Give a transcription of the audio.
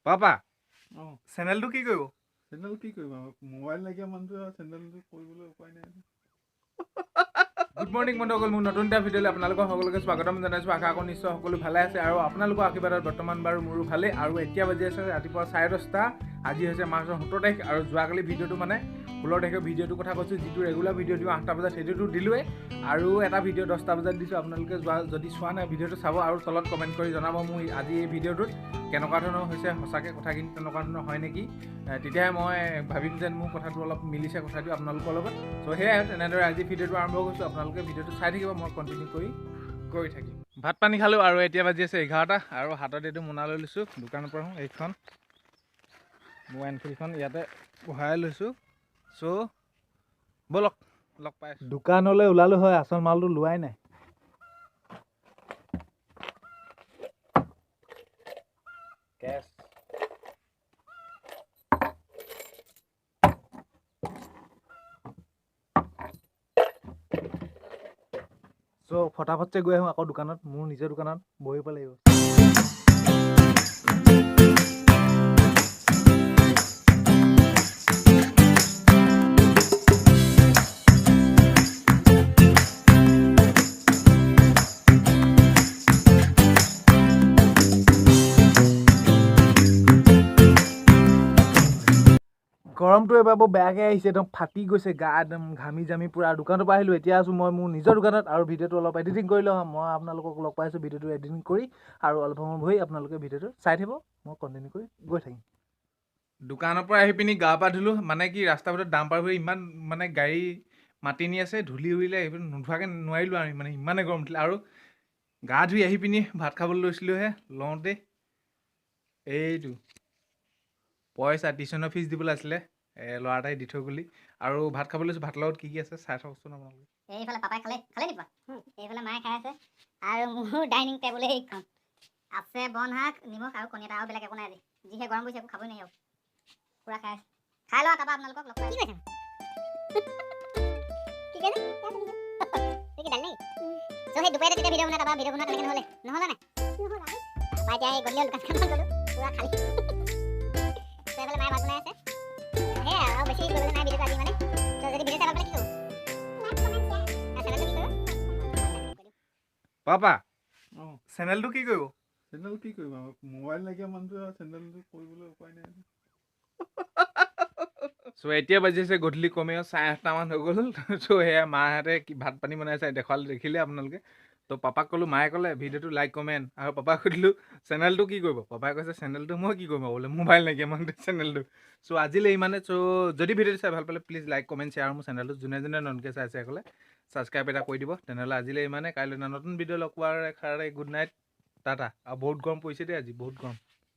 Papa অঁ চেনেলটো কি কৰিব? চেনেল কি কৰিম আৰু মোবাইল নাইকিয়া মানুহটো চেনেলটো কৰিবলৈ উপায় নাই। গুড মৰ্নিং বন্ধুসকল, মোৰ নতুন এটা ভিডিঅ'লৈ আপোনালোকক সকলোকে স্বাগতম জনাইছোঁ। আশা কৰোঁ নিশ্চয় সকলো ভালে আছে আৰু আপোনালোকৰ আশীৰ্বাদত বৰ্তমান বাৰু মোৰো ভালেই। আৰু এতিয়া বাজি আছে ৰাতিপুৱা 10:30। আজি হৈছে মাৰ্চৰ 17 তাৰিখ আৰু যোৱাকালি ভিডিঅ'টো মানে 16 তাৰিখৰ ভিডিঅ'টোৰ কথা কৈছোঁ, যিটো ৰেগুলাৰ ভিডিঅ' দিওঁ 8টা বজাত, সেইটোতো দিলোঁৱেই। আৰু এটা ভিডিঅ' 10টা বজাত দিছোঁ। আপোনালোকে যদি চোৱা নাই ভিডিঅ'টো চাব আৰু তলত কমেণ্ট কৰি জনাব মোৰ আজি এই ভিডিঅ'টোত কেনেকুৱা ধৰণৰ হৈছে, সঁচাকৈ কথাখিনি তেনেকুৱা ধৰণৰ হয় নেকি, তেতিয়াহে মই ভাবিম যেন মোৰ কথাটো অলপ মিলিছে কথাটো আপোনালোকৰ লগত। চ' সেয়াই তেনেদৰে আজি ভিডিঅ'টো আৰম্ভ কৰিছোঁ। আপোনালোকে ভিডিঅ'টো চাই থাকিব, মই কণ্টিনিউ কৰি থাকিম। ভাত পানী খালোঁ আৰু এতিয়া বাজি আছে 11টা আৰু হাতত এইটো মোনা লৈ লৈছোঁ দোকানৰ পৰা। এইখন মোৰ এনফিল্ডখন ইয়াতে বহাই লৈছোঁ। চ' ব'লক লগ পাই আছোঁ। দোকানলৈ ওলালোঁ হয়, আচল মালটো লোৱাই নাই। কেছ চ' ফটাফটছে গৈ আহোঁ আকৌ দোকানত, মোৰ নিজৰ দোকানত বহিব লাগিব। গৰমটো এবাৰ বৰ বেয়াকৈ আহিছে, একদম ফাটি গৈছে গা, একদম ঘামি জামি পূৰা। দোকানৰ পৰা আহিলোঁ, এতিয়া আছোঁ মই মোৰ নিজৰ দোকানত আৰু ভিডিঅ'টো অলপ এডিটিং কৰি লওঁ। মই আপোনালোকক লগ পাইছোঁ ভিডিঅ'টো এডিটিং কৰি, আৰু অলপ সময় বহি আপোনালোকে ভিডিঅ'টো চাই থাকিব, মই কণ্টিনিউ কৰি গৈ থাকিম। দোকানৰ পৰা আহি পিনি গা পা ধুলোঁ, মানে কি ৰাস্তাৰ ভিতৰত দাম পাৰ হৈ ইমান মানে গাড়ী মাতি নি আছে, ধূলি উৰিলে এইবোৰ নোধোৱাকৈ নোৱাৰিলোঁ আৰু মানে ইমানে গৰম উঠিলে। আৰু গা ধুই আহি পিনি ভাত খাবলৈ লৈছিলোঁহে, লওঁতে এইটো পইচা টিউশ্যনৰ ফিজ দিবলৈ আছিলে, ল'ৰা এটাই দি থৈ গ'লি। আৰু ভাত খাবলৈ লৈছোঁ, ভাতৰ লগত কি কি আছে চাই থকচোন আপোনালোকে। এইফালে পাপাই খালে নিপা, এইফালে মায়ে খাই আছে, আৰু মোৰ ডাইনিং টেবুল এইখন আছে বন শাক, নিমখ আৰু কণী এটা, আৰু বেলেগ একো নাই। আজি যিহে গৰম পৰিছে একো খাবই নাই আৰু পুৰা খাই আছে। খাই লোৱা তাৰপৰা আপোনালোকক লগ পাই। কি কৈছা? সেই দুপৰীয়া তেতিয়া ভিডিঅ' বনাই, তাৰপৰা ভিডিঅ' বনোৱা তেনেকৈ নহ'লে নাই। তাৰপৰা এতিয়া এই গধূলি দোকানখন গ'লোঁ, পুৰা খালী। এইফালে মায়ে ভাত বনাই আছে, সেয়াই আৰু বেছি কৰিবলৈ নাই ভিডিঅ'টো আজি মানে। ত' যদি ভিডিঅ' চাই ভাল পালে কি কৰিব? পাপা অঁ চেনেলটো কি কৰিব? চেনেল কি কৰিম আৰু মোবাইল নাইকিয়া মানুহটো চেনেলটো কৰিবলৈ উপায় নাই। চ' এতিয়া বাজি আছে গধূলি কমেও 8:30মান হৈ গ'ল। চ' সেয়া মাহঁতে কি ভাত পানী বনাইছে দেখিলে আপোনালোকে। ত' পাপাক ক'লোঁ, মায়ে ক'লে ভিডিঅ'টো লাইক কমেণ্ট, আৰু পাপাক সুধিলোঁ চেনেলটো কি কৰিব? পাপাই কৈছে চেনেলটো মই কি কৰিম আৰু বোলে মোবাইল নাইকিয়া মানুহটো চেনেলটো। চ' আজিলৈ ইমানে। চ' যদি ভিডিঅ'টো চাই ভাল পালে প্লিজ লাইক কমেণ্ট শ্বেয়াৰ, মোৰ চেনেলটো যোনে নতুনকৈ চাইছে ক'লে ছাবস্ক্ৰাইব এটা কৰি দিব। তেনেহ'লে আজিলৈ ইমানে, কাইলৈ নতুন ভিডিঅ' লগ পোৱাৰ গুড নাইট, টাটা। আৰু বহুত গৰম পৰিছে দেই আজি, বহুত গৰম।